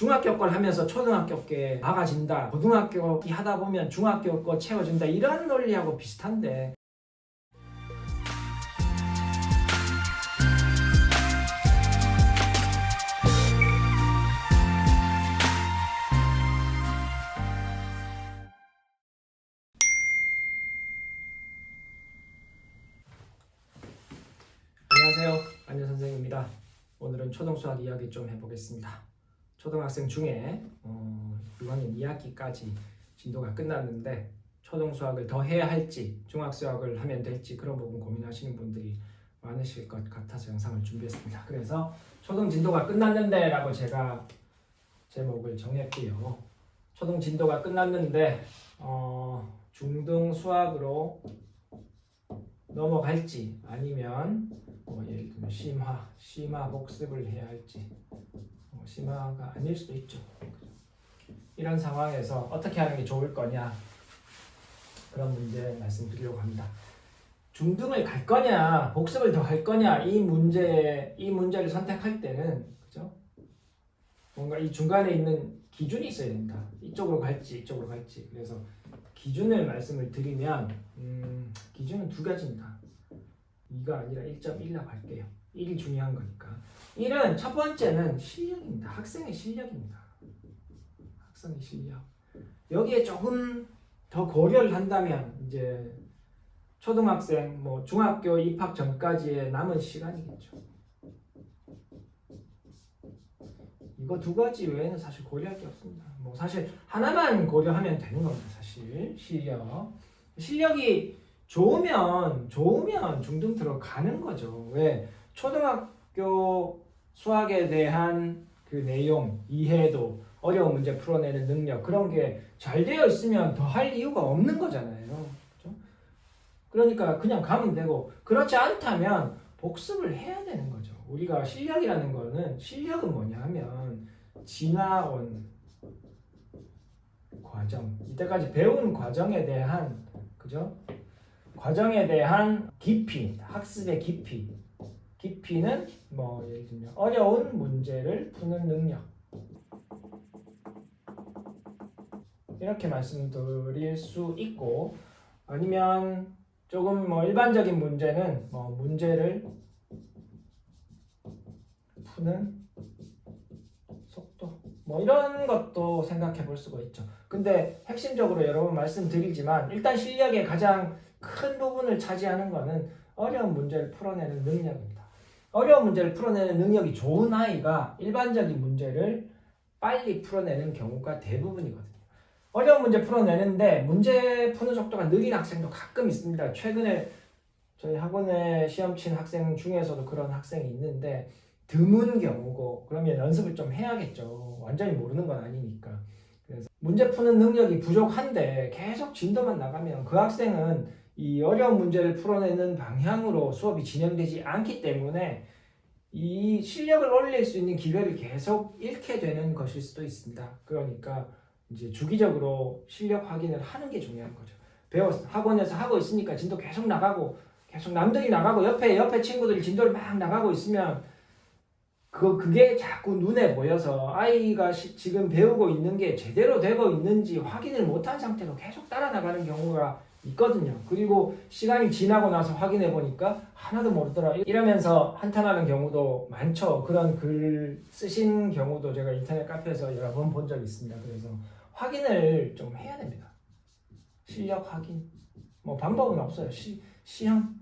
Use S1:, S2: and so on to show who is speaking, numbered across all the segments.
S1: 중학교 걸 하면서 초등학교 게 막아진다, 고등학교 하다 보면 중학교 거 채워준다, 이런 논리하고 비슷한데, 안녕하세요, 안녕 선생입니다. 오늘은 초등수학 이야기 좀 해보겠습니다. 초등학생 중에 6학년 2학기까지 진도가 끝났는데 초등수학을 더 해야 할지 중학수학을 하면 될지 그런 부분 고민하시는 분들이 많으실 것 같아서 영상을 준비했습니다. 그래서 초등 진도가 끝났는데 라고 제가 제목을 정했고요. 초등 진도가 끝났는데 중등 수학으로 넘어갈지 아니면 예를 들면 심화 복습을 해야 할지, 심화가 아닐 수도 있죠. 이런 상황에서 어떻게 하는 게 좋을 거냐, 그런 문제 말씀드리려고 합니다. 중등을 갈 거냐 복습을 더 할 거냐, 이 문제를 선택할 때는 그죠? 뭔가 이 중간에 있는 기준이 있어야 된다. 이쪽으로 갈지 이쪽으로 갈지. 그래서 기준을 말씀을 드리면 기준은 두 가지입니다. 2가 아니라 1.1라고 할게요. 1이 중요한 거니까. 1은 첫 번째는 실력입니다. 학생의 실력입니다. 학생의 실력. 여기에 조금 더 고려를 한다면 이제 초등학생, 중학교 입학 전까지의 남은 시간이겠죠. 이거 두 가지 외에는 사실 고려할 게 없습니다. 사실 하나만 고려하면 되는 겁니다. 사실 실력이 좋으면 중등 들어가는 거죠. 왜? 초등학교 수학에 대한 그 내용, 이해도, 어려운 문제 풀어내는 능력, 그런 게 잘 되어 있으면 더 할 이유가 없는 거잖아요. 그렇죠? 그러니까 그냥 가면 되고, 그렇지 않다면 복습을 해야 되는 거죠. 우리가 실력이라는 거는, 실력은 뭐냐 하면 지나온 과정, 이때까지 배운 과정에 대한, 그죠? 과정에 대한 깊이, 학습의 깊이는 예를 들면 어려운 문제를 푸는 능력, 이렇게 말씀드릴 수 있고, 아니면 조금 일반적인 문제는 문제를 푸는 속도, 이런 것도 생각해 볼 수가 있죠. 근데 핵심적으로 여러 번 말씀드리지만 일단 실력의 가장 큰 부분을 차지하는 것은 어려운 문제를 풀어내는 능력입니다. 어려운 문제를 풀어내는 능력이 좋은 아이가 일반적인 문제를 빨리 풀어내는 경우가 대부분이거든요. 어려운 문제 풀어내는데 문제 푸는 속도가 느린 학생도 가끔 있습니다. 최근에 저희 학원에 시험 친 학생 중에서도 그런 학생이 있는데 드문 경우고, 그러면 연습을 좀 해야겠죠. 완전히 모르는 건 아니니까. 그래서 문제 푸는 능력이 부족한데 계속 진도만 나가면 그 학생은 이 어려운 문제를 풀어내는 방향으로 수업이 진행되지 않기 때문에 이 실력을 올릴 수 있는 기회를 계속 잃게 되는 것일 수도 있습니다. 그러니까 이제 주기적으로 실력 확인을 하는 게 중요한 거죠. 학원에서 하고 있으니까 진도 계속 나가고, 계속 남들이 나가고, 옆에 친구들이 진도를 막 나가고 있으면 그게 자꾸 눈에 보여서 아이가 지금 배우고 있는 게 제대로 되고 있는지 확인을 못한 상태로 계속 따라 나가는 경우가 있거든요. 그리고 시간이 지나고 나서 확인해 보니까 하나도 모르더라, 이러면서 한탄하는 경우도 많죠. 그런 글 쓰신 경우도 제가 인터넷 카페에서 여러 번 본 적이 있습니다. 그래서 확인을 좀 해야 됩니다. 실력 확인. 방법은 없어요. 시험,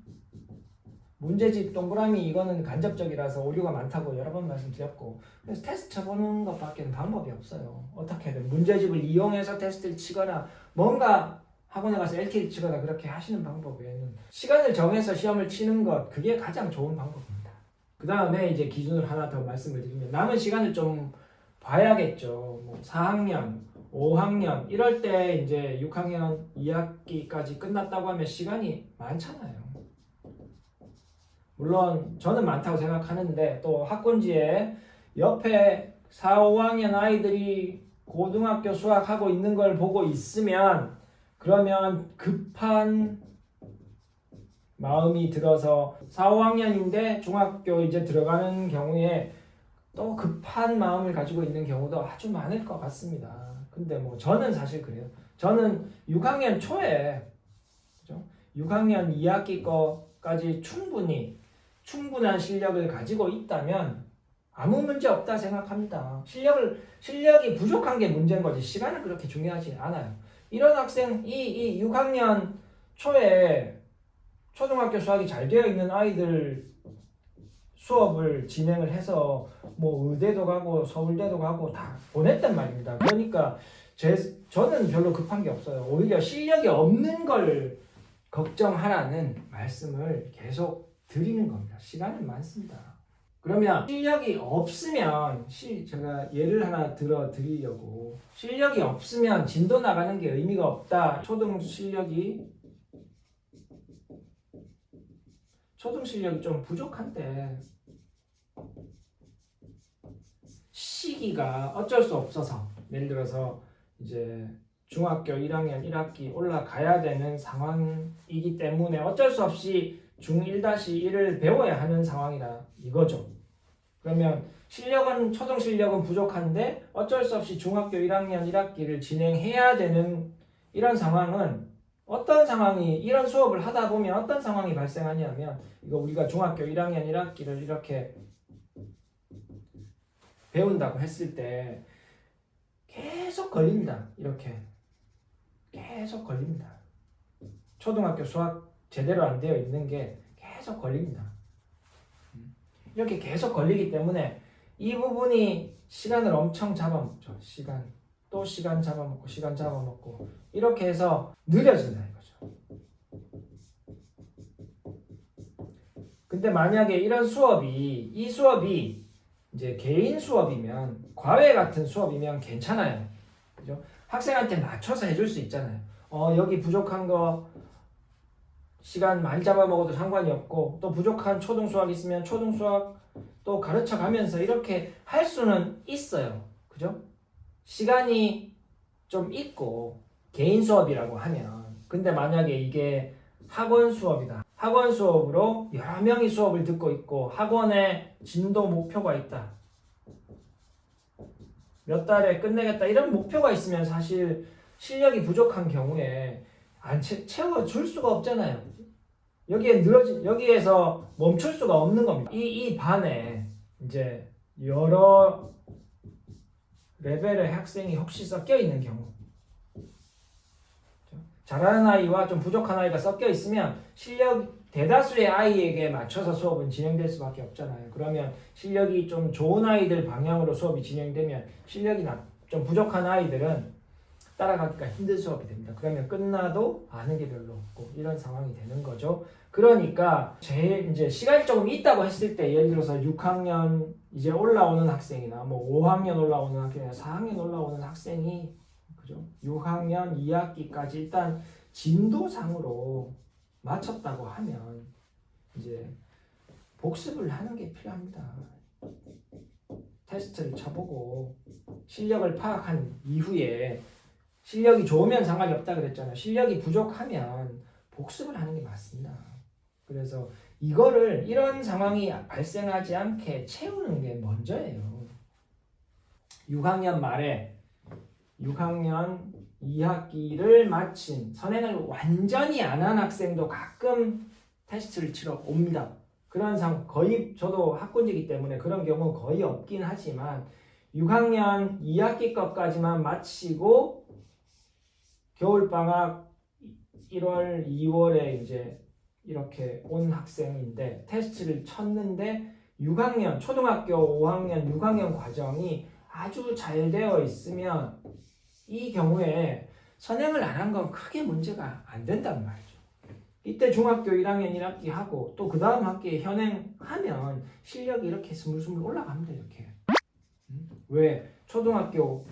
S1: 문제집, 동그라미, 이거는 간접적이라서 오류가 많다고 여러 번 말씀드렸고, 그래서 테스트 쳐보는 것밖에는 방법이 없어요. 어떻게든 문제집을 이용해서 테스트를 치거나 뭔가 학원에 가서 LT를 치거나 그렇게 하시는 방법 외에는 시간을 정해서 시험을 치는 것, 그게 가장 좋은 방법입니다. 그 다음에 이제 기준을 하나 더 말씀을 드리면 남은 시간을 좀 봐야겠죠. 4학년, 5학년 이럴 때 이제 6학년 2학기까지 끝났다고 하면 시간이 많잖아요. 물론 저는 많다고 생각하는데 또 학군지에 옆에 4, 5학년 아이들이 고등학교 수학하고 있는 걸 보고 있으면, 그러면 급한 마음이 들어서 4, 5학년인데 중학교 이제 들어가는 경우에 또 급한 마음을 가지고 있는 경우도 아주 많을 것 같습니다. 근데 뭐 저는 사실 그래요. 저는 6학년 초에, 그죠? 6학년 2학기 거까지 충분한 실력을 가지고 있다면 아무 문제 없다 생각합니다. 실력이 부족한 게 문제인 거지 시간은 그렇게 중요하지 않아요. 이런 학생, 이 6학년 초에 초등학교 수학이 잘 되어 있는 아이들 수업을 진행을 해서 뭐 의대도 가고 서울대도 가고 다 보냈단 말입니다. 그러니까 저는 별로 급한 게 없어요. 오히려 실력이 없는 걸 걱정하라는 말씀을 계속 드리는 겁니다. 시간은 많습니다. 그러면 실력이 없으면 제가 예를 하나 들어 드리려고, 실력이 없으면 진도 나가는 게 의미가 없다. 초등 실력이 좀 부족한데 시기가 어쩔 수 없어서, 예를 들어서 이제 중학교 1학년 1학기 올라가야 되는 상황이기 때문에 어쩔 수 없이 중1-1을 배워야 하는 상황이라 이거죠. 그러면 초등 실력은 부족한데 어쩔 수 없이 중학교 1학년 1학기를 진행해야 되는 이런 상황은, 이런 수업을 하다 보면 어떤 상황이 발생하냐면, 이거 우리가 중학교 1학년 1학기를 이렇게 배운다고 했을 때 계속 걸립니다. 이렇게 계속 걸립니다. 초등학교 수학 제대로 안 되어 있는 게 계속 걸립니다. 이렇게 계속 걸리기 때문에 이 부분이 시간을 엄청 잡아먹죠. 시간 잡아먹고 이렇게 해서 느려진다 이거죠. 근데 만약에 이 수업이 이제 개인 수업이면, 과외 같은 수업이면 괜찮아요. 그죠? 학생한테 맞춰서 해줄 수 있잖아요. 여기 부족한 거 시간 많이 잡아먹어도 상관이 없고, 또 부족한 초등 수학 있으면 초등 수학 또 가르쳐 가면서 이렇게 할 수는 있어요. 그죠? 시간이 좀 있고, 개인 수업이라고 하면. 근데 만약에 이게 학원 수업이다. 학원 수업으로 여러 명이 수업을 듣고 있고 학원에 진도 목표가 있다. 몇 달에 끝내겠다. 이런 목표가 있으면 사실 실력이 부족한 경우에 안 채워줄 수가 없잖아요. 여기에서 멈출 수가 없는 겁니다. 이 반에 이제 여러 레벨의 학생이 혹시 섞여 있는 경우, 잘하는 아이와 좀 부족한 아이가 섞여 있으면 대다수의 아이에게 맞춰서 수업은 진행될 수밖에 없잖아요. 그러면 실력이 좀 좋은 아이들 방향으로 수업이 진행되면 실력이 좀 부족한 아이들은 따라가기가 힘든 수업이 됩니다. 그러면 끝나도 아는 게 별로 없고 이런 상황이 되는 거죠. 그러니까 이제 시간이 조금 있다고 했을 때, 예를 들어서 6학년 이제 올라오는 학생이나 뭐 5학년 올라오는 학생이나 4학년 올라오는 학생이, 그죠? 6학년 2학기까지 일단 진도상으로 마쳤다고 하면 이제 복습을 하는 게 필요합니다. 테스트를 쳐보고 실력을 파악한 이후에, 실력이 좋으면 상관이 없다 그랬잖아요. 실력이 부족하면 복습을 하는 게 맞습니다. 그래서 이런 상황이 발생하지 않게 채우는 게 먼저예요. 6학년 말에 6학년 2학기를 마친, 선행을 완전히 안 한 학생도 가끔 테스트를 치러 옵니다. 그런 거의, 저도 학군지기 때문에 그런 경우 거의 없긴 하지만 6학년 2학기 것까지만 마치고 겨울방학 1월, 2월에 이제 이렇게 온 학생인데 테스트를 쳤는데 초등학교 5학년 6학년 과정이 아주 잘 되어 있으면 이 경우에 선행을 안 한 건 크게 문제가 안 된단 말이죠. 이때 중학교 1학년 1학기 하고 또 그 다음 학기에 현행하면 실력이 이렇게 스물스물 올라갑니다. 이렇게. 왜? 초등학교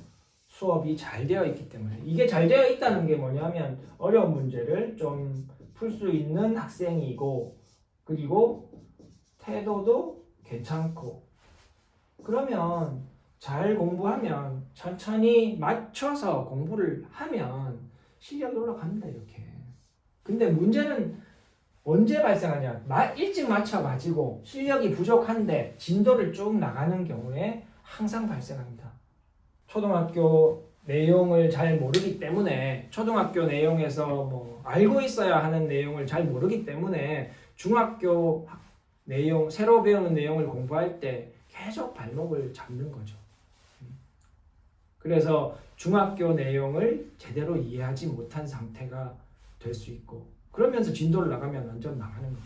S1: 수업이 잘 되어 있기 때문에. 이게 잘 되어 있다는 게 뭐냐면 어려운 문제를 좀 풀 수 있는 학생이고, 그리고 태도도 괜찮고, 그러면 잘 공부하면, 천천히 맞춰서 공부를 하면 실력이 올라갑니다. 이렇게. 근데 문제는 언제 발생하냐? 일찍 맞춰가지고 실력이 부족한데 진도를 쭉 나가는 경우에 항상 발생합니다. 초등학교 내용을 잘 모르기 때문에 초등학교 내용에서 뭐 알고 있어야 하는 내용을 잘 모르기 때문에 중학교 내용, 새로 배우는 내용을 공부할 때 계속 발목을 잡는 거죠. 그래서 중학교 내용을 제대로 이해하지 못한 상태가 될 수 있고 그러면서 진도를 나가면 완전 나가는 겁니다.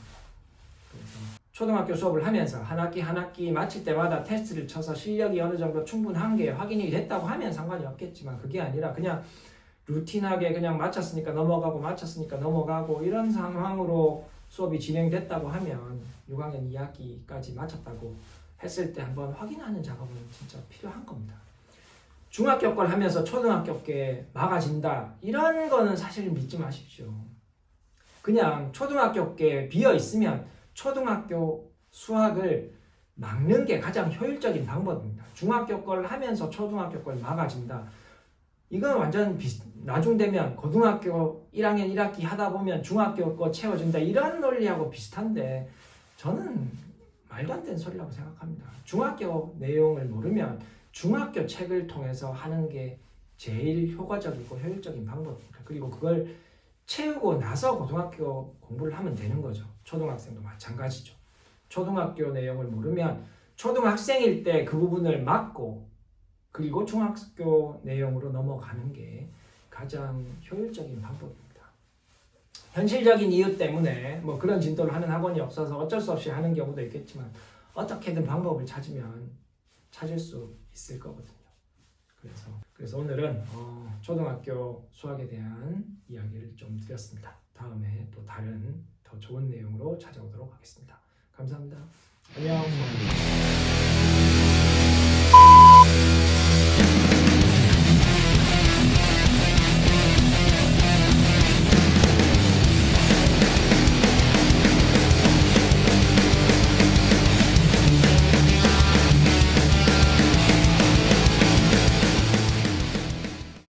S1: 그래서 초등학교 수업을 하면서 한 학기 마칠 때마다 테스트를 쳐서 실력이 어느 정도 충분한 게 확인이 됐다고 하면 상관이 없겠지만 그게 아니라 그냥 루틴하게 그냥 마쳤으니까 넘어가고 이런 상황으로 수업이 진행됐다고 하면 6학년 2학기까지 마쳤다고 했을 때 한번 확인하는 작업은 진짜 필요한 겁니다. 중학교 걸 하면서 초등학교 게 막아진다 이런 거는 사실 믿지 마십시오. 그냥 초등학교 게 비어 있으면 초등학교 수학을 막는 게 가장 효율적인 방법입니다. 중학교 걸 하면서 초등학교 걸 막아진다. 이건 완전 나중 되면 고등학교 1학년 1학기 하다 보면 중학교 거 채워준다. 이런 논리하고 비슷한데 저는 말도 안 되는 소리라고 생각합니다. 중학교 내용을 모르면 중학교 책을 통해서 하는 게 제일 효과적이고 효율적인 방법입니다. 그리고 그걸 채우고 나서 고등학교 공부를 하면 되는 거죠. 초등학생도 마찬가지죠. 초등학교 내용을 모르면 초등학생일 때 그 부분을 막고 그리고 중학교 내용으로 넘어가는 게 가장 효율적인 방법입니다. 현실적인 이유 때문에 뭐 그런 진도를 하는 학원이 없어서 어쩔 수 없이 하는 경우도 있겠지만 어떻게든 방법을 찾으면 찾을 수 있을 거거든요. 그래서 오늘은 초등학교 수학에 대한 이야기를 좀 드렸습니다. 다음에 또 다른 더 좋은 내용으로 찾아오도록 하겠습니다. 감사합니다. 안녕.